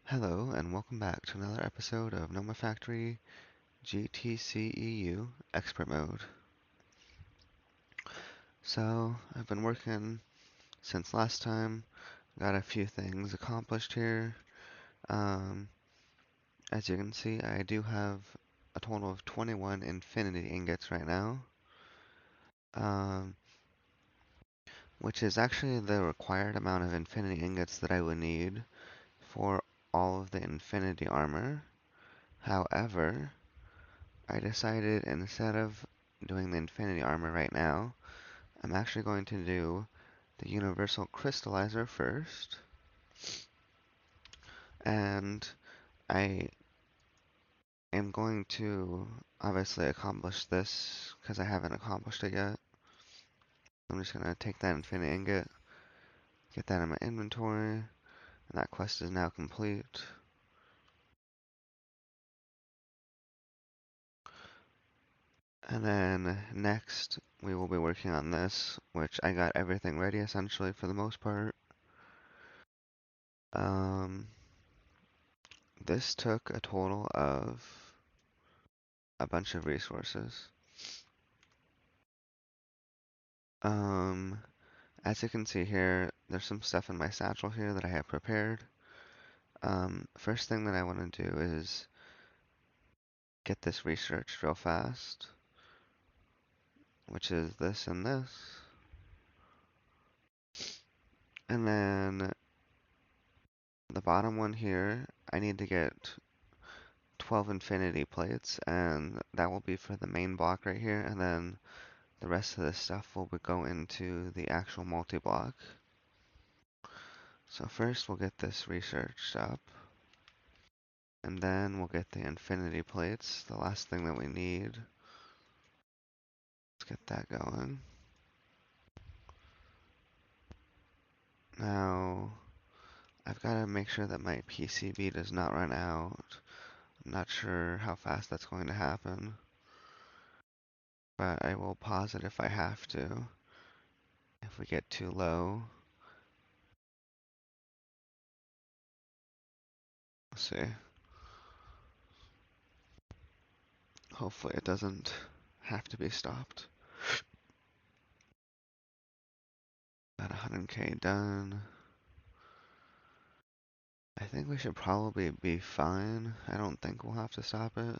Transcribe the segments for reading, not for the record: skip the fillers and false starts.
Hello, and welcome back to another episode of Nomifactory GTCEu Expert Mode. So, I've been working since last time, got a few things accomplished here. Um, as you can see, I do have a total of 21 infinity ingots right now, um, which is actually the required amount of infinity ingots that I would need for all of the infinity armor. However, I decided instead of doing the infinity armor right now, I'm actually going to do the Universal Crystallizer first. And I am going to obviously accomplish this because I haven't accomplished it yet. I'm just going to take that infinite ingot, get that in my inventory, and that quest is now complete. And then next, we will be working on this, which I got everything ready essentially for the most part. Um, this took a total of a bunch of resources. Um, as you can see here, there's some stuff in my satchel here that I have prepared. First thing that I want to do is get this researched real fast, which is this and this. And then the bottom one here, I need to get 12 infinity plates, and that will be for the main block right here, and then the rest of this stuff will go into the actual multi-block. So first we'll get this researched up, and then we'll get the infinity plates, the last thing that we need. Let's get that going. Now, I've got to make sure that my PCB does not run out. I'm not sure how fast that's going to happen, but I will pause it if I have to. If we get too low, let's see. Hopefully it doesn't have to be stopped. About 100k done. I think we should probably be fine. I don't think we'll have to stop it.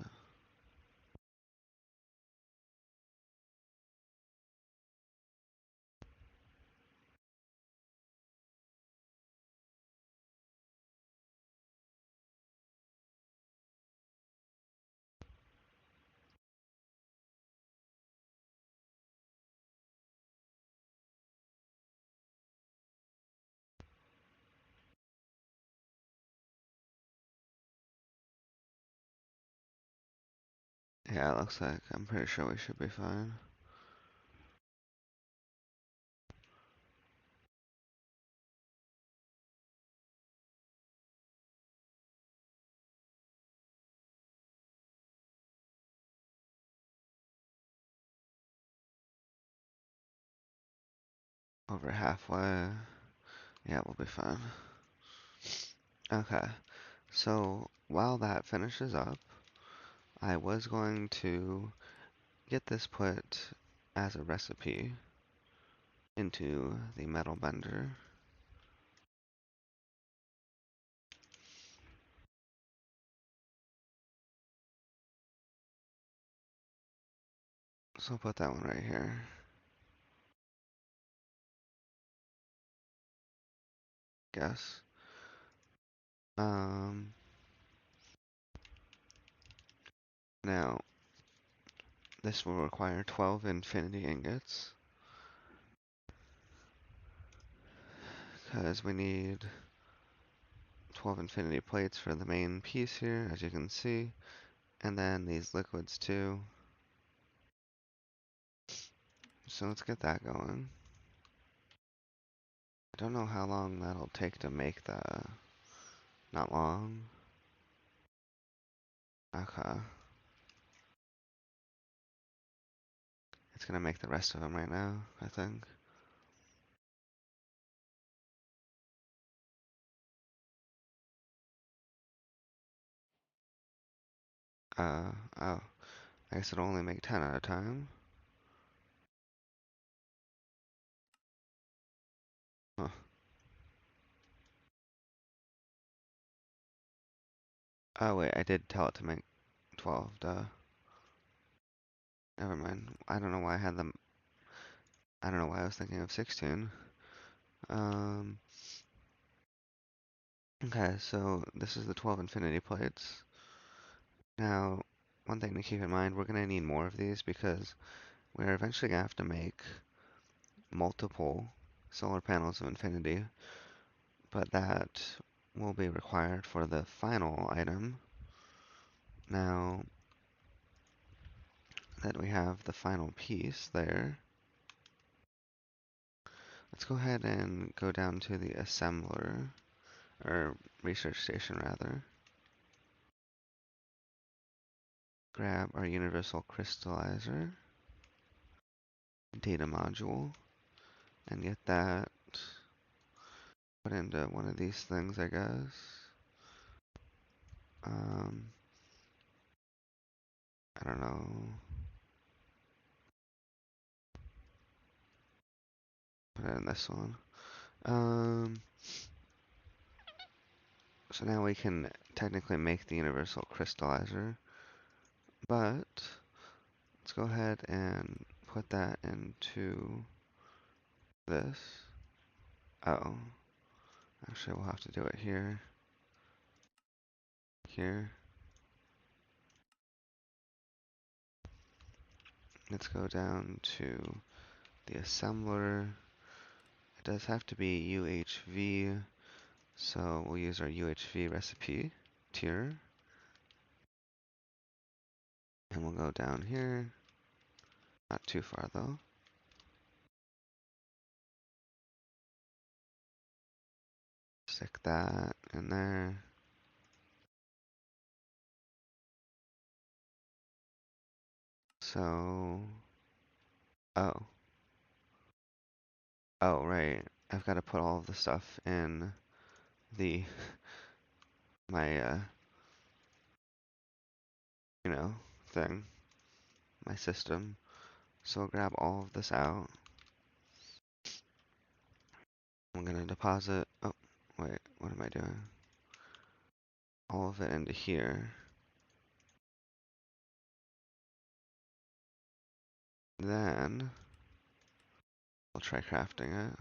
Yeah, it looks like I'm pretty sure we should be fine. Over halfway. Yeah, we'll be fine. Okay, so while that finishes up, I was going to get this put as a recipe into the metal bender. So I'll put that one right here. Guess. Um, Now, this will require 12 infinity ingots, because we need 12 infinity plates for the main piece here, as you can see, and then these liquids too. So let's get that going. I don't know how long that'll take to make the... Not long. Okay. It's gonna make the rest of them right now, I think. Oh, I guess it'll only make 10 at a time. Huh. Oh wait, I did tell it to make 12, duh. Never mind. I don't know why I had them. I don't know why I was thinking of 16. Um, okay, so this is the 12 infinity plates. Now, one thing to keep in mind, we're going to need more of these because we're eventually going to have to make multiple solar panels of infinity, but that will be required for the final item. Now that we have the final piece there, let's go ahead and go down to the assembler, or research station rather. Grab our Universal Crystallizer, data module, and get that put into one of these things, I guess. Um, I don't know. Put it in this one. Um, so now we can technically make the Universal Crystallizer, but let's go ahead and put that into this. Oh, actually we'll have to do it here, here. Let's go down to the assembler. It does have to be UHV, so we'll use our UHV recipe tier. And we'll go down here. Not too far though. Stick that in there. So, oh, oh right. I've got to put all of the stuff in the my you know thing, my system. So I'll grab all of this out. I'm gonna deposit. Oh, wait, what am I doing? All of it into here. Then we'll try crafting it.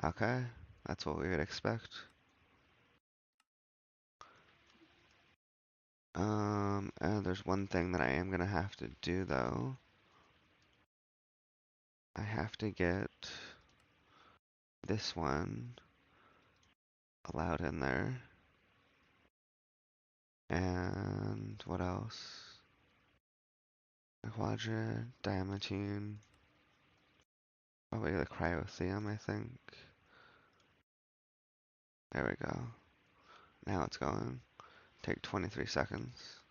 Okay, that's what we would expect. And there's one thing that I am gonna have to do though. I have to get this one allowed in there. And what else? Quadrant, diamantine, probably the cryotheum, I think. There we go. Now it's going. Take 23 seconds.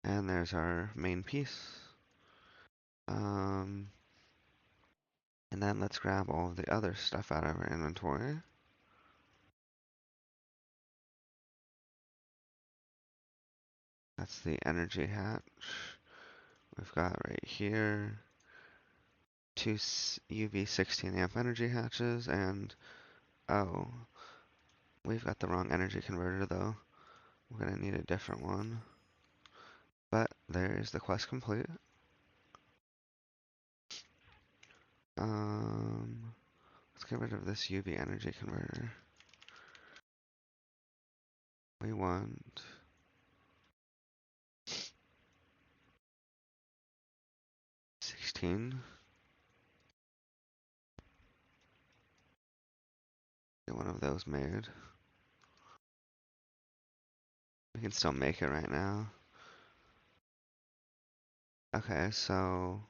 And there's our main piece. Um, and then let's grab all of the other stuff out of our inventory. That's the energy hatch. We've got right here two UV 16 amp energy hatches, and oh, we've got the wrong energy converter though. We're gonna need a different one. But there's the quest complete. Let's get rid of this UV energy converter. We want 16. Get one of those made. We can still make it right now. Okay, so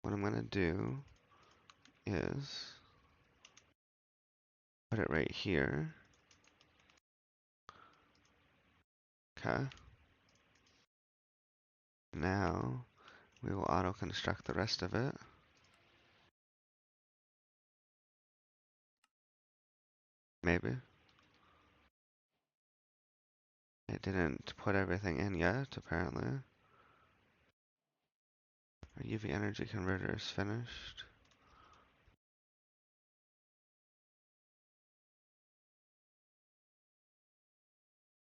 what I'm gonna do is put it right here. Okay. Now we will auto construct the rest of it. Maybe. It didn't put everything in yet, apparently. Our UV energy converter is finished.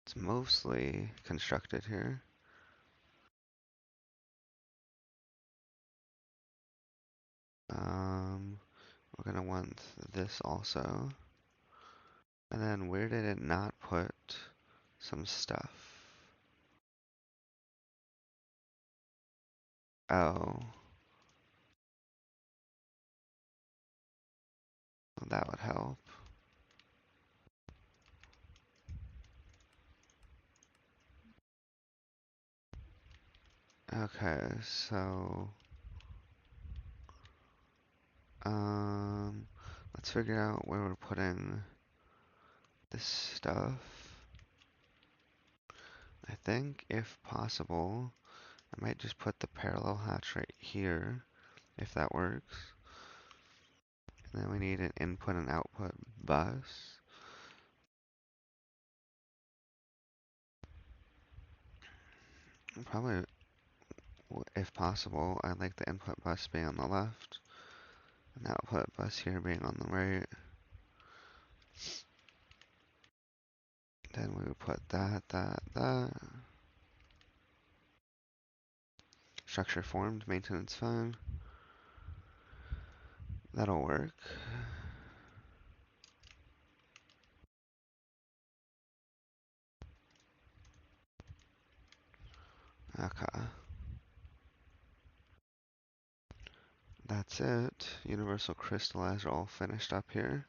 It's mostly constructed here. We're gonna want this also. And then where did it not put some stuff? Oh, that would help. Okay, so let's figure out where we're putting this stuff. I think if possible, I might just put the parallel hatch right here, if that works. And then we need an input and output bus. Probably, if possible, I'd like the input bus being on the left, and the output bus here being on the right. Then we would put that. Structure formed, maintenance fine. That'll work. Okay. That's it. Universal Crystallizer all finished up here.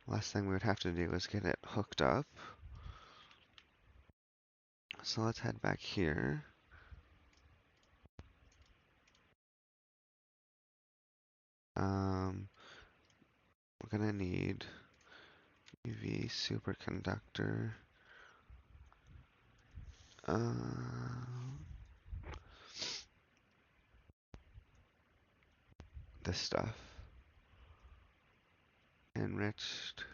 Last thing we would have to do is get it hooked up. So let's head back here. We're gonna need UV superconductor. This stuff. Enriched.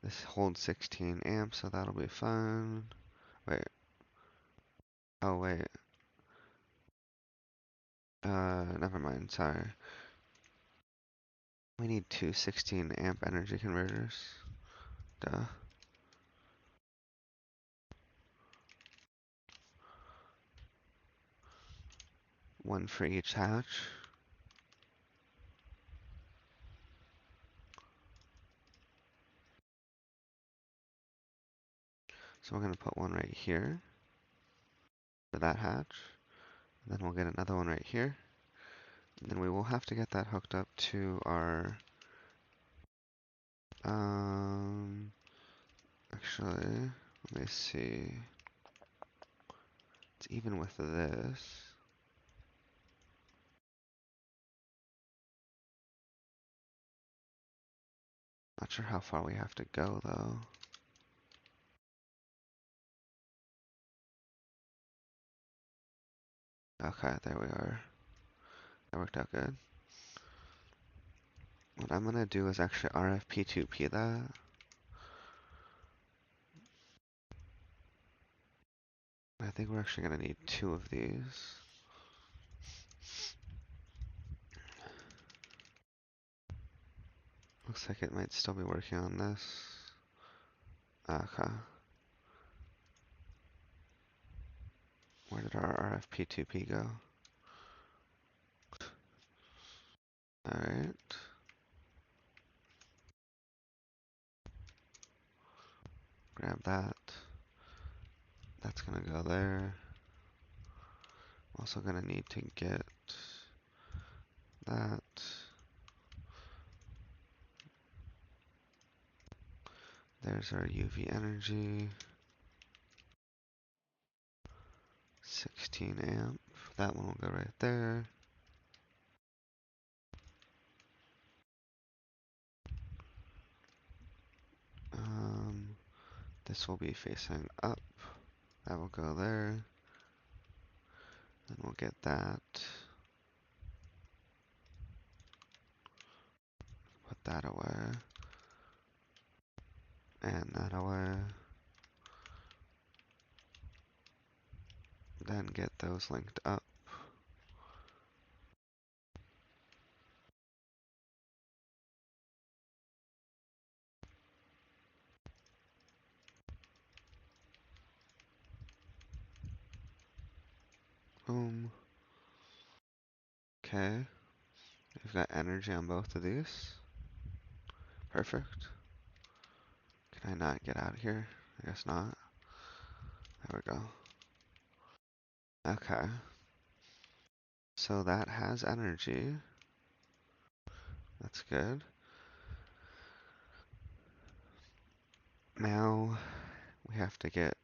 This holds 16 amps, so that'll be fine. Wait. Oh, wait. Never mind, sorry. We need two 16 amp energy converters. Duh. One for each hatch. So we're gonna put one right here for that hatch. Then we'll get another one right here. And then we will have to get that hooked up to our, actually, let me see. It's even with this. Not sure how far we have to go though. Okay, there we are. That worked out good. What I'm gonna do is actually RFP2P that. I think we're actually gonna need two of these. Looks like it might still be working on this. Okay. Where did our RFP2P go? Alright. Grab that. That's gonna go there. Also gonna need to get that. There's our UV energy. 16 amp. That one will go right there. this will be facing up. That will go there. Then we'll get that. Put that away. And that away. Then get those linked up. Boom. Okay. We've got energy on both of these. Perfect. Can I not get out of here? I guess not. There we go. Okay. So that has energy. That's good. Now we have to get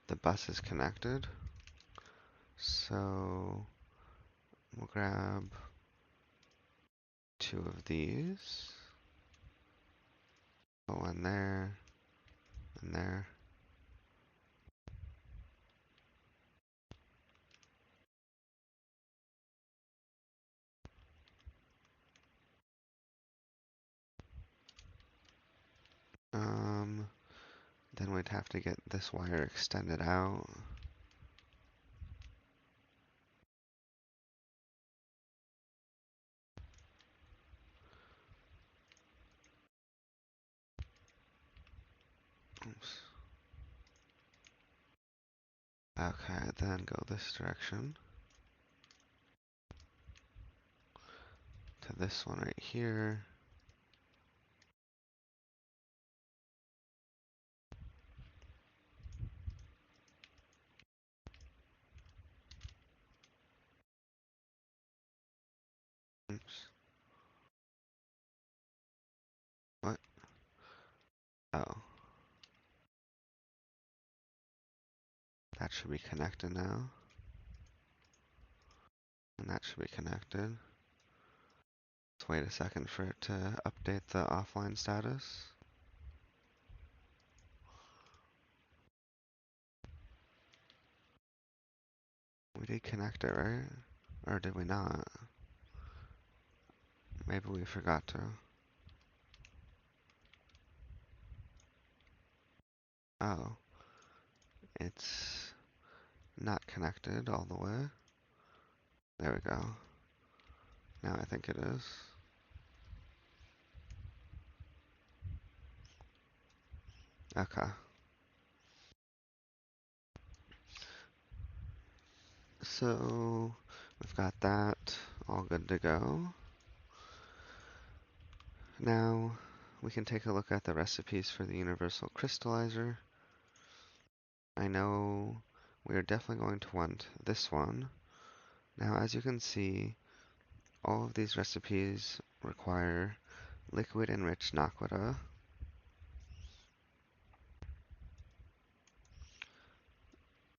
the buses connected. So we'll grab 2 of these. One there, and there. Then we'd have to get this wire extended out. Oops. Okay, then go this direction to this one right here. Oops. What? Oh. That should be connected now. And that should be connected. Let's wait a second for it to update the offline status. We did connect it, right? Or did we not? Maybe we forgot to. Oh. It's not connected all the way. There we go. Now I think it is. Okay. So we've got that all good to go. Now we can take a look at the recipes for the Universal Crystallizer. I know we are definitely going to want this one. Now, as you can see, all of these recipes require liquid enriched naquita.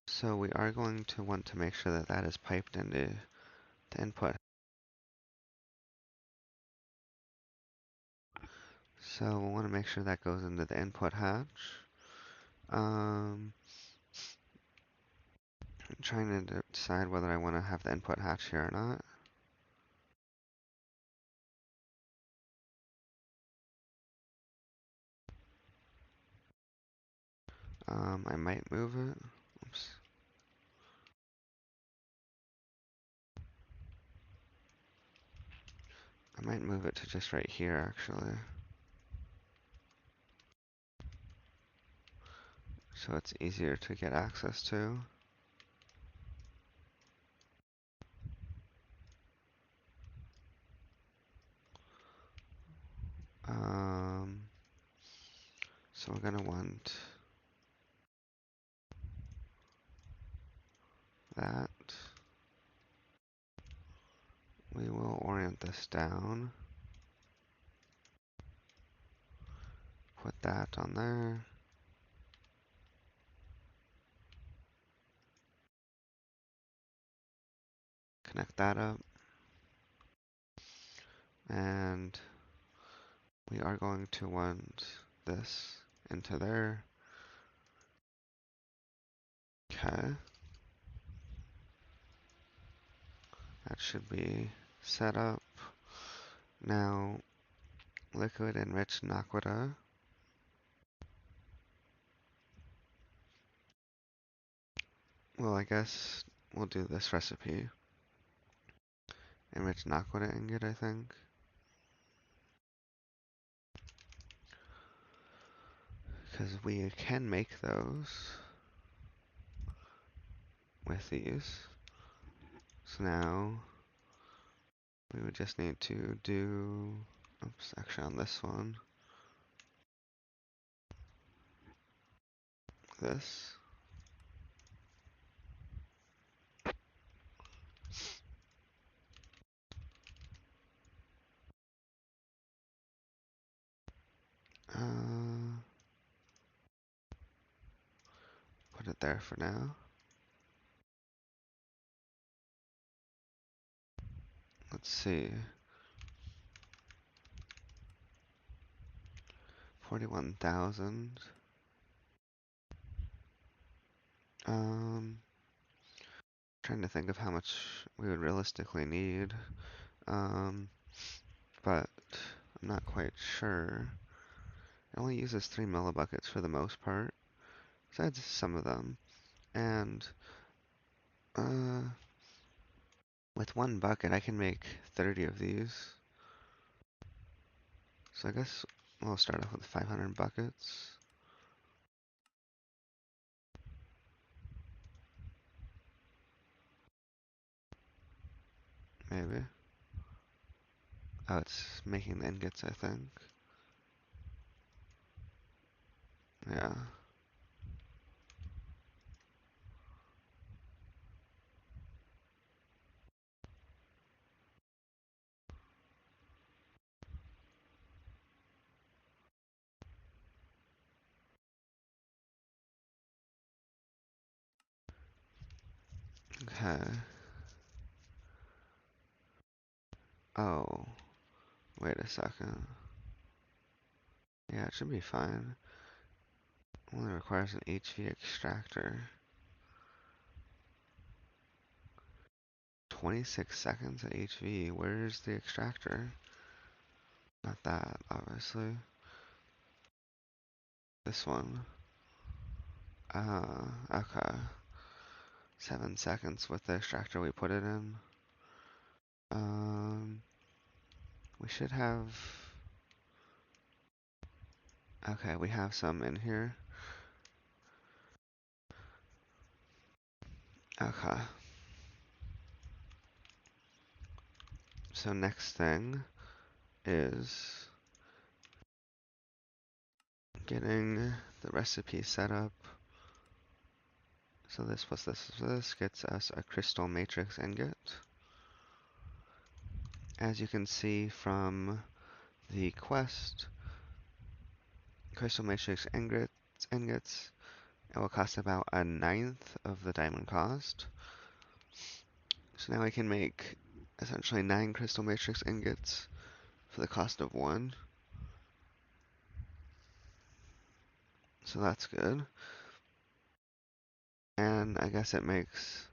So we are going to want to make sure that that is piped into the input. So we'll want to make sure that goes into the input hatch. I'm trying to decide whether I want to have the input hatch here or not. I might move it. Oops. I might move it to just right here, actually. So it's easier to get access to. So we're gonna want that. We will orient this down. Put that on there. Connect that up. And we are going to want this into there. Okay. That should be set up. Now, liquid enriched naquita. Well, I guess we'll do this recipe. Enriched naquita ingot, I think. Because we can make those with these. So now, we would just need to do, oops, actually on this one, this. Uh, put it there for now. Let's see. 41,000. Trying to think of how much we would realistically need. But I'm not quite sure. It only uses 3 millibuckets for the most part, besides some of them. And uh, with 1 bucket, I can make 30 of these. So I guess we'll start off with 500 buckets. Maybe. Oh, it's making the ingots, I think. Yeah. Okay. Oh, wait a second. Yeah, it should be fine. Only requires an HV extractor. 26 seconds at HV. Where's the extractor? Not that, obviously. This one. Okay. 7 seconds with the extractor we put it in. We should have... Okay, we have some in here. Okay. So next thing is getting the recipe set up. So this plus this plus this gets us a crystal matrix ingot. As you can see from the quest, crystal matrix ingots, it will cost about a ninth of the diamond cost. So now we can make essentially 9 crystal matrix ingots for the cost of 1. So that's good. And I guess it makes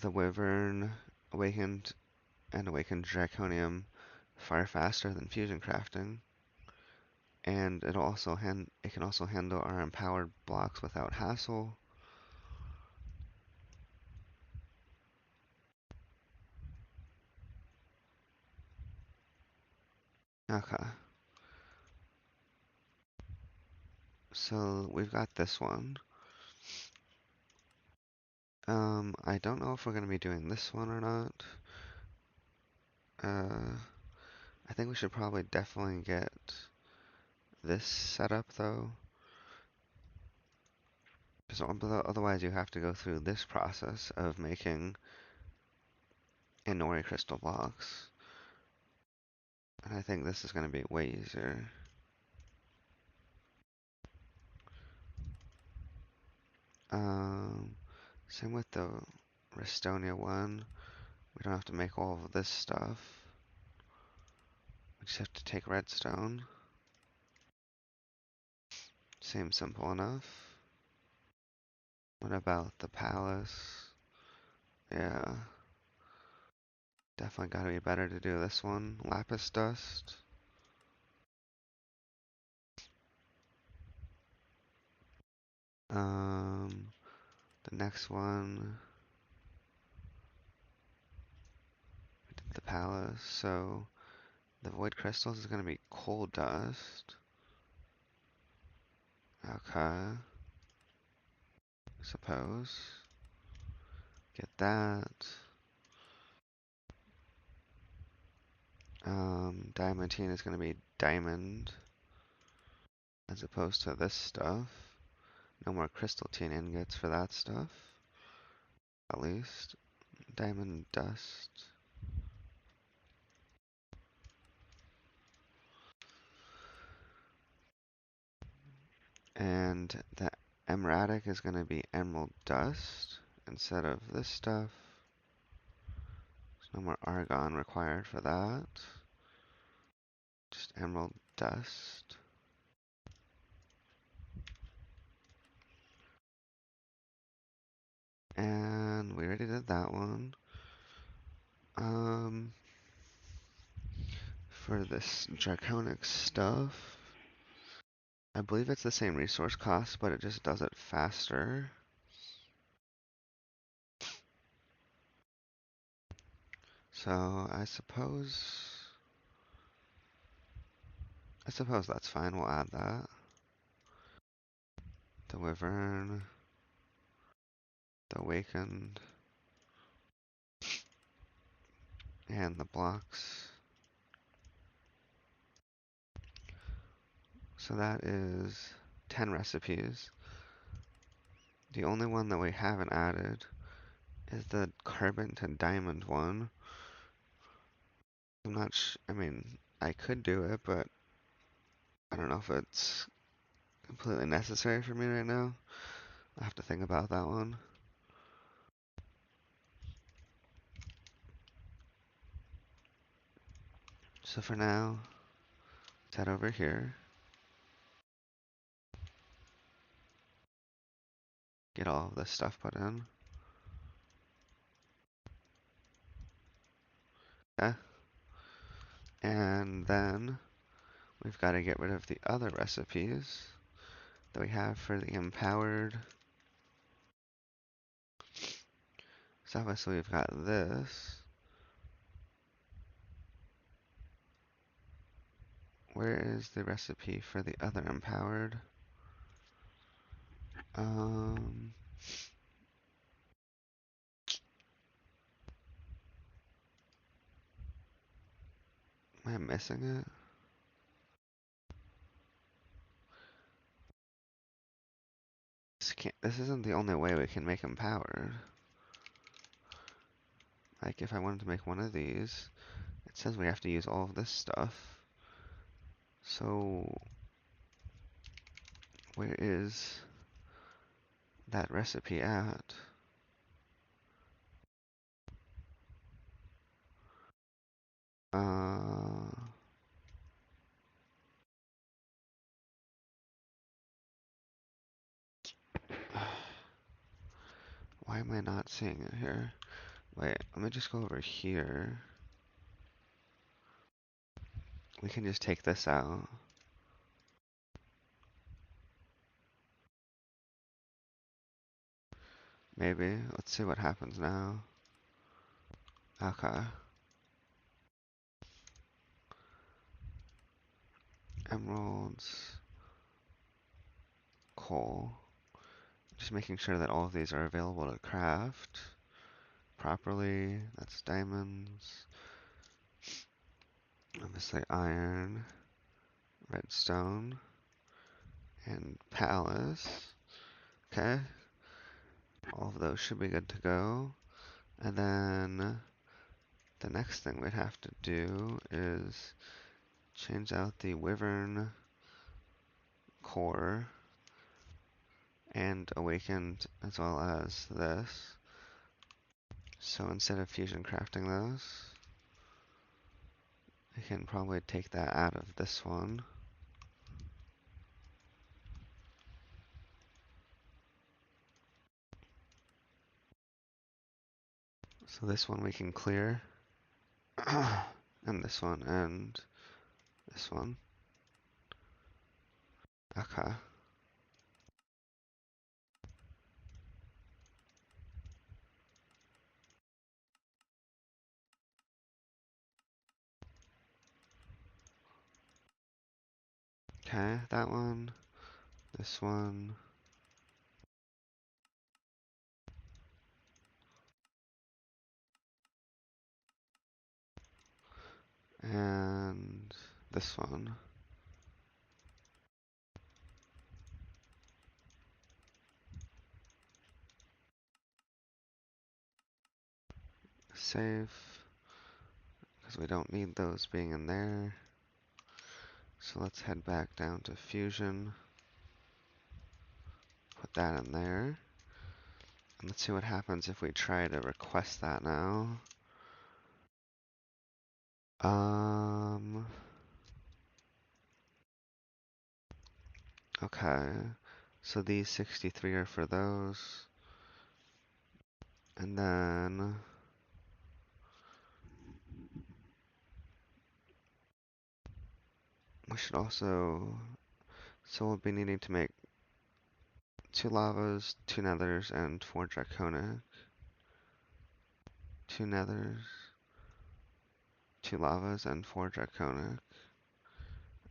the Wyvern awakened and awakened Draconium far faster than fusion crafting. And it can also handle our empowered blocks without hassle. Okay. So we've got this one. I don't know if we're gonna be doing this one or not. I think we should probably definitely get this set up though. Because otherwise you have to go through this process of making Inori crystal blocks. And I think this is going to be way easier. Um, Same with the Restonia one. We don't have to make all of this stuff. We just have to take redstone. Seems simple enough. What about the palace? Yeah. Definitely gotta be better to do this one. Lapis dust. The next one, we did the palace, so the void crystals is gonna be coal dust. Okay. Suppose. Get that. Diamantine is gonna be diamond, as opposed to this stuff. No more crystalline ingots for that stuff, at least. Diamond dust. And the emeradic is going to be emerald dust instead of this stuff. There's no more argon required for that. Just emerald dust. And we already did that one. For this draconic stuff, I believe it's the same resource cost, but it just does it faster. So I suppose that's fine. We'll add that. The wyvern, the awakened, and the blocks. So that is 10 recipes. The only one that we haven't added is the carbon to diamond one. I'm not I mean, I could do it, but I don't know if it's completely necessary for me right now. I have to think about that one. So for now, let's head over here. Get all of this stuff put in. Okay. And then we've got to get rid of the other recipes that we have for the empowered. So obviously we've got this. Where is the recipe for the other empowered? Am I missing it? This isn't the only way we can make empowered. Like if I wanted to make one of these, it says we have to use all of this stuff. So where is that recipe at? Uh, why am I not seeing it here? Wait, let me just go over here. We can just take this out. Maybe. Let's see what happens now. Okay. Emeralds. Coal. Just making sure that all of these are available to craft properly. That's diamonds. Obviously iron, redstone, and palace. Okay. All of those should be good to go. And then the next thing we'd have to do is change out the wyvern core and awakened as well as this. So instead of fusion crafting those, I can probably take that out of this one. So this one we can clear. And this one, and this one. Okay. Okay, that one, this one, and this one. Save, because we don't need those being in there. So let's head back down to Fusion, put that in there. And let's see what happens if we try to request that now. Okay. So these 63 are for those. And then we should also, so we'll be needing to make 2 lavas, 2 nethers, and 4 draconic. 2 nethers, 2 lavas, and 4 draconic.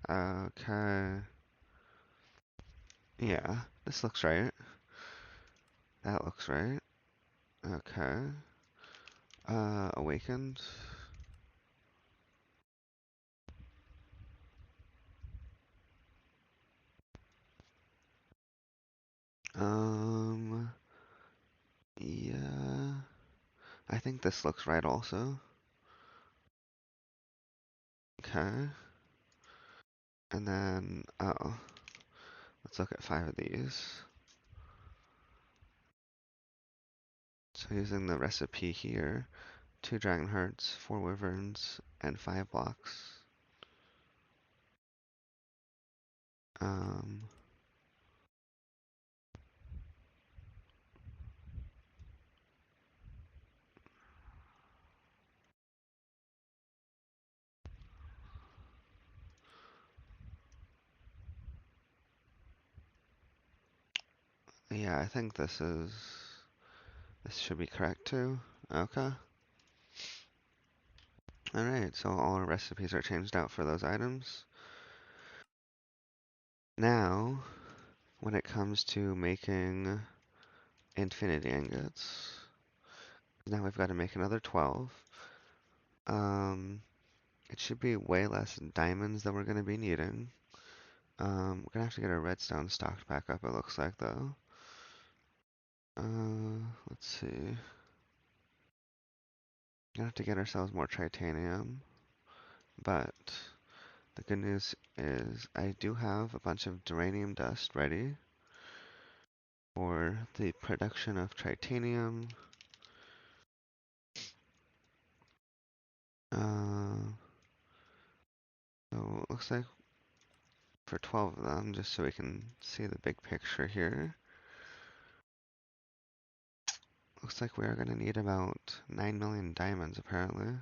Okay. Yeah, this looks right. That looks right. Okay. Awakened. Yeah. I think this looks right also. Okay. And then, oh, let's look at 5 of these. So using the recipe here, 2 dragon hearts, 4 wyverns, and 5 blocks. Um, yeah, I think this should be correct too. Okay. Alright, so all our recipes are changed out for those items. Now, when it comes to making infinity ingots, now we've got to make another 12. It should be way less diamonds than we're going to be needing. We're gonna have to get our redstone stocked back up, it looks like, though. Let's see. Gonna have to get ourselves more titanium. But the good news is I do have a bunch of duranium dust ready for the production of titanium. So it looks like for 12 of them, just so we can see the big picture here. Looks like we are going to need about 9 million diamonds, apparently.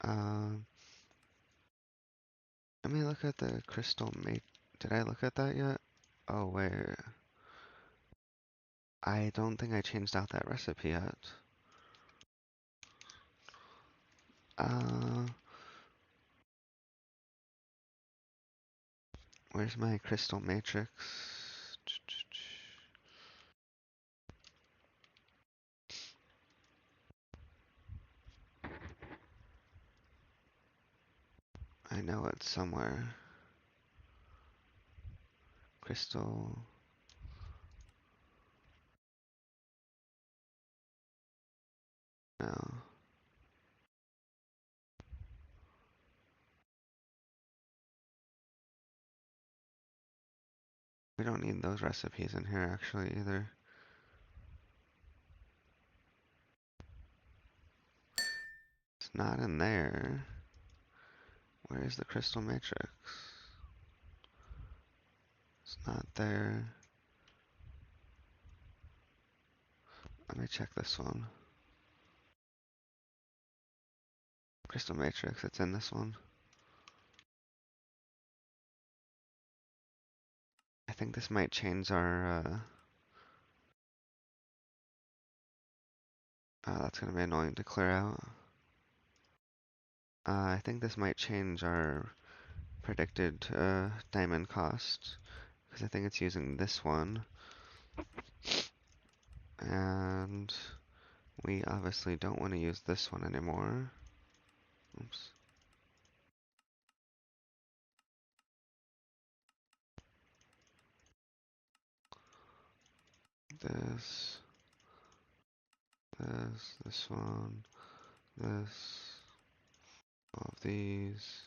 Uh, Let me look at the crystal mate. Did I look at that yet? Oh, wait. I don't think I changed out that recipe yet. Uh, where's my crystal matrix? I know it's somewhere. Crystal. No. We don't need those recipes in here actually either. It's not in there. Where is the crystal matrix? It's not there. Let me check this one. Crystal Matrix, it's in this one. I think this might change our, that's gonna be annoying to clear out. I think this might change our predicted diamond cost, because I think it's using this one, and we obviously don't want to use this one anymore. Oops. This, this one, this, all of these.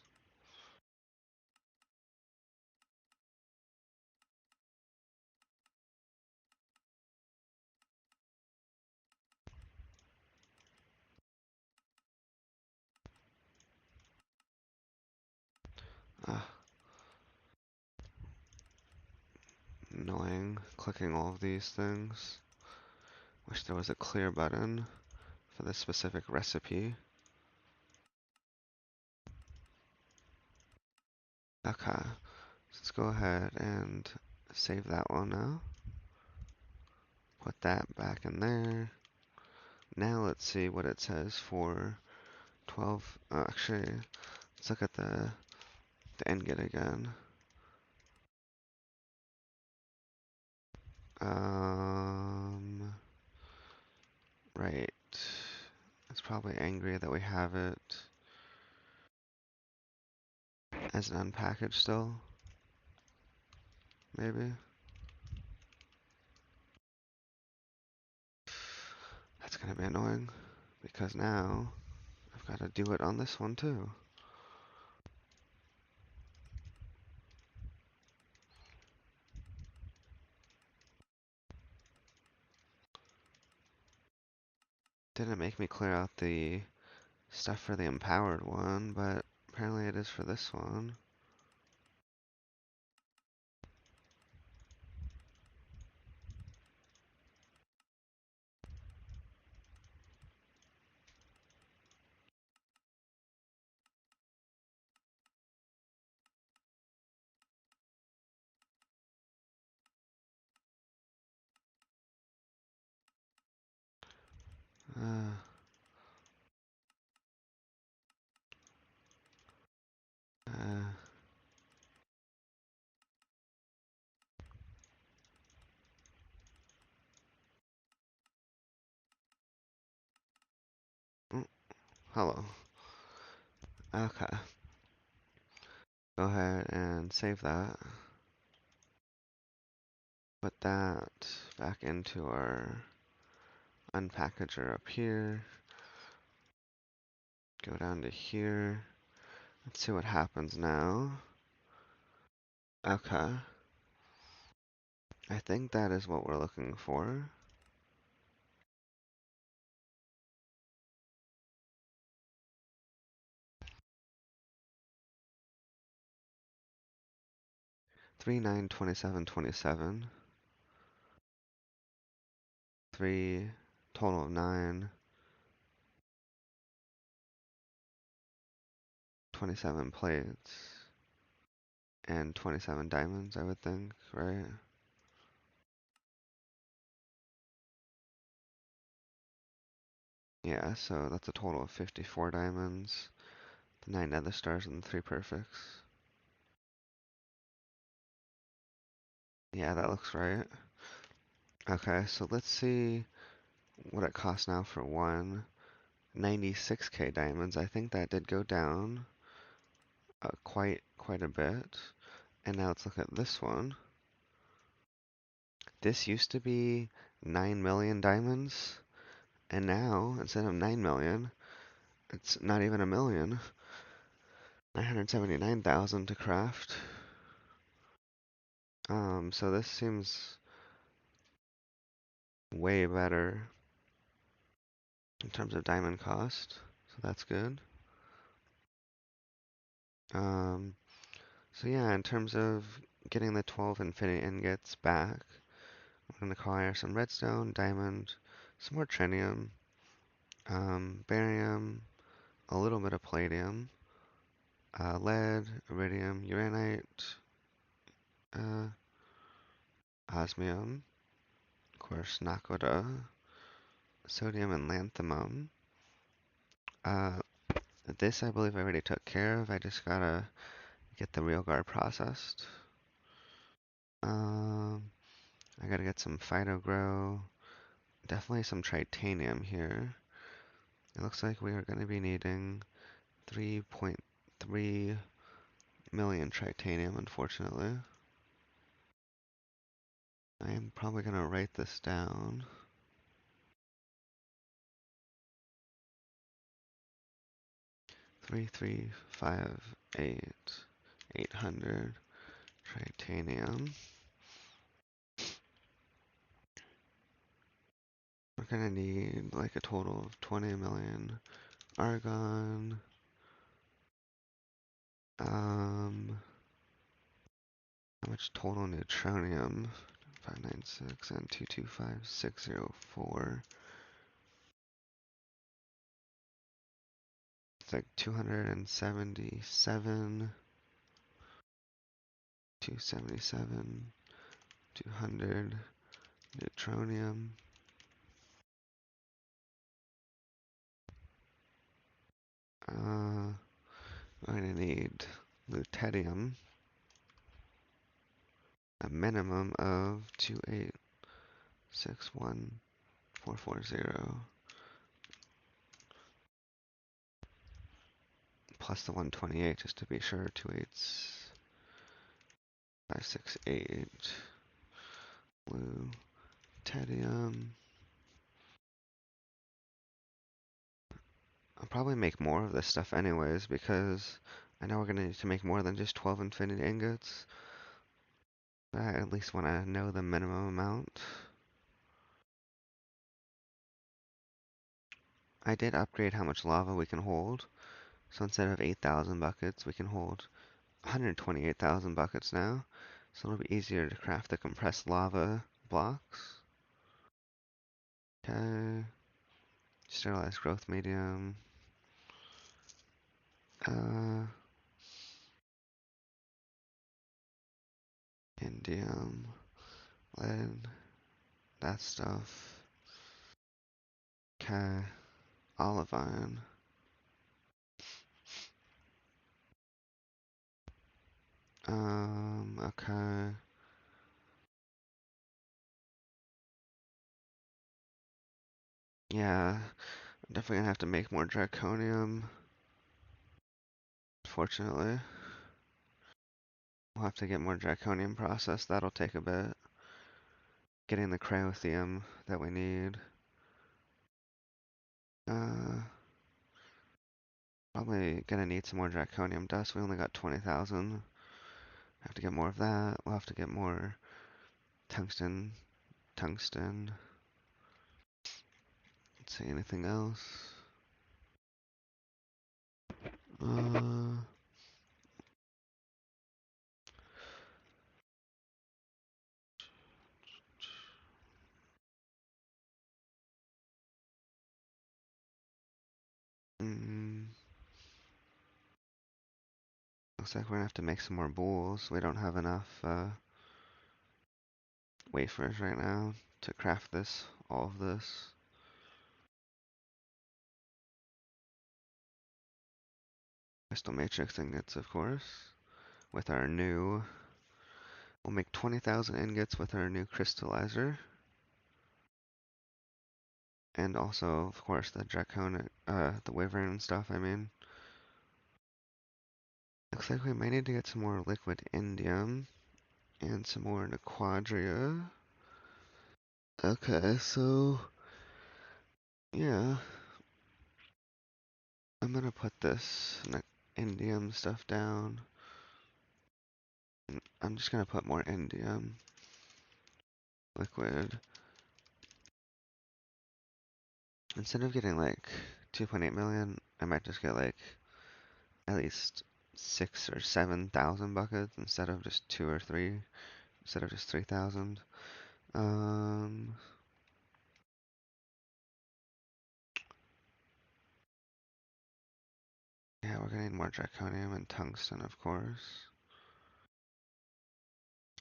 Ah, annoying clicking all of these things. Wish there was a clear button for this specific recipe. Okay, let's go ahead and save that one now. Put that back in there. Now let's see what it says for 12. Actually, let's look at the ingot again. Right. It's probably angry that we have it as an unpackaged still. Maybe. That's gonna be annoying because now I've got to do it on this one too. Didn't make me clear out the stuff for the empowered one, but apparently it is for this one. Uh, uh, oh, hello. Okay. Go ahead and save that. Put that back into our unpackager up here. Go down to here. Let's see what happens now. Okay. I think that is what we're looking for. Three, 9, 27, 27. 3, total of 9. 27 plates. And 27 diamonds, I would think, right? Yeah, so that's a total of 54 diamonds. The 9 nether stars and the 3 perfects. Yeah, that looks right. Okay, so let's see what it costs now for one. 96k diamonds. I think that did go down quite a bit. And now let's look at this one. This used to be 9 million diamonds, and now instead of 9 million, it's not even a million. 979,000 to craft. So this seems way better in terms of diamond cost, so that's good. Um, so yeah, in terms of getting the 12 infinity ingots back, we're going to acquire some redstone, diamond, some more trinium, barium, a little bit of palladium, lead, iridium, uranite, uh, osmium, of course, nakoda, sodium and lanthanum. Uh, this I believe I already took care of. I just gotta get the real guard processed. Um, I gotta get some phytogrow, definitely some titanium here. It looks like we are gonna be needing 3.3 million titanium, unfortunately. I am probably gonna write this down. 3358 800 titanium. We're gonna need like a total of 20 million argon. How much total neutronium? 596 and 225604. It's like 277, 277, 200 neutronium. I'm gonna need lutetium, a minimum of 2861440, plus the 128 just to be sure. 28568 lutetium. I'll probably make more of this stuff anyways because I know we're gonna need to make more than just 12 infinity ingots. But I at least want to know the minimum amount. I did upgrade how much lava we can hold. So instead of 8,000 buckets, we can hold 128,000 buckets now. So it'll be easier to craft the compressed lava blocks. Okay. Sterilized growth medium. Indium. Lead. That stuff. Okay. Olivine. Okay. Yeah, I'm definitely gonna have to make more draconium. Fortunately, we'll have to get more draconium processed. That'll take a bit. Getting the cryothium that we need. Uh, Probably gonna need some more draconium dust. We only got 20,000. Have to get more of that. We'll have to get more tungsten. Tungsten. Let's see, anything else? Uh, mm, Looks like we're gonna have to make some more bowls. We don't have enough wafers right now to craft this, all of this. Crystal matrix ingots, of course, with our new, we'll make 20,000 ingots with our new crystallizer. And also, of course, the draconic, the wyvern stuff, I mean. Looks like we might need to get some more liquid indium and some more quadria. Okay, so, yeah. I'm gonna put this indium stuff down. I'm just gonna put more indium. Liquid. Instead of getting like 2.8 million, I might just get like at least 6 or 7,000 buckets instead of just 2 or 3, instead of just 3,000. Um, getting more zirconium and tungsten, of course.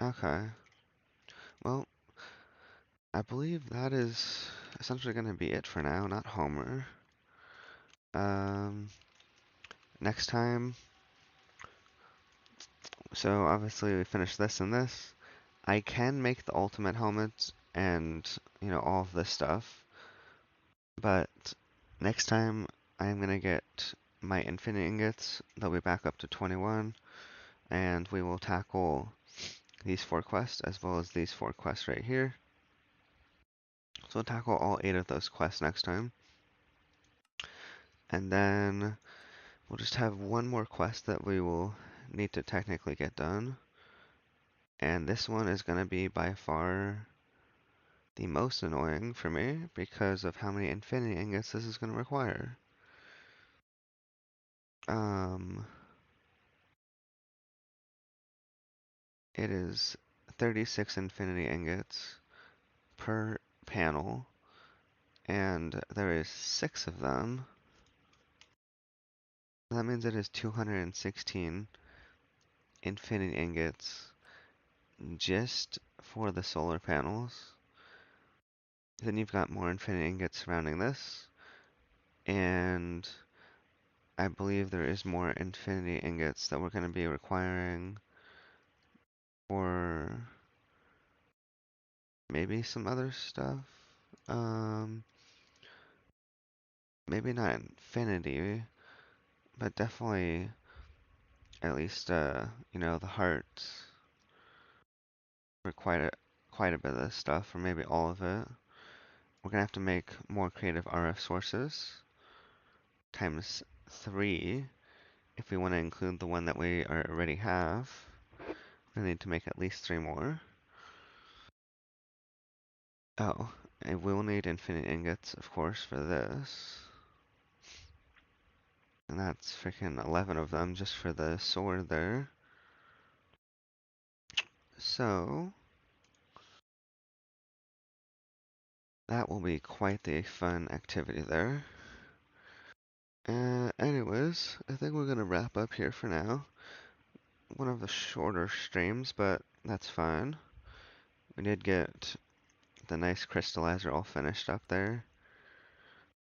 Okay. Well, I believe that is essentially going to be it for now, not Homer. Um, Next time, so obviously we finished this and this. I can make the ultimate helmet and, all of this stuff, but next time I'm going to get my infinite ingots. They'll be back up to 21, and we will tackle these 4 quests as well as these 4 quests right here. So we'll tackle all 8 of those quests next time. And then we'll just have one more quest that we will need to technically get done. And this one is going to be by far the most annoying for me because of how many infinity ingots this is going to require. Um, it is 36 infinity ingots per panel, and there is 6 of them. That means it is 216 infinity ingots just for the solar panels. Then you've got more infinity ingots surrounding this, and I believe there is more infinity ingots that we're going to be requiring for maybe some other stuff. Um, Maybe not infinity, but definitely at least the hearts for quite a bit of this stuff, or maybe all of it. We're gonna have to make more creative RF sources times 3 if we want to include the one that we already have. We need to make at least 3 more. Oh, and we will need infinite ingots, of course, for this. And that's freaking 11 of them just for the sword there. So, that will be quite the fun activity there. Anyways, I think we're gonna wrap up here for now. One of the shorter streams, but that's fine. We did get the nice crystallizer all finished up there.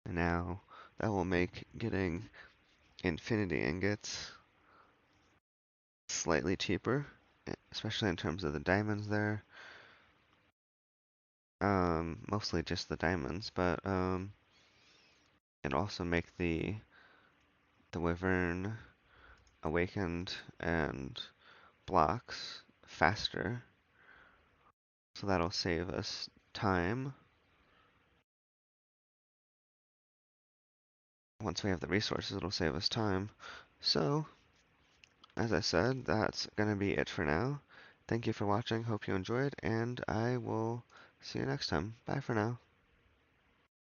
And now that will make getting infinity ingots slightly cheaper, especially in terms of the diamonds there. Mostly just the diamonds, but and also make the wyvern awakened and blocks faster. So that'll save us time. Once we have the resources, it'll save us time. So, as I said, that's gonna be it for now. Thank you for watching, hope you enjoyed, and I will see you next time. Bye for now.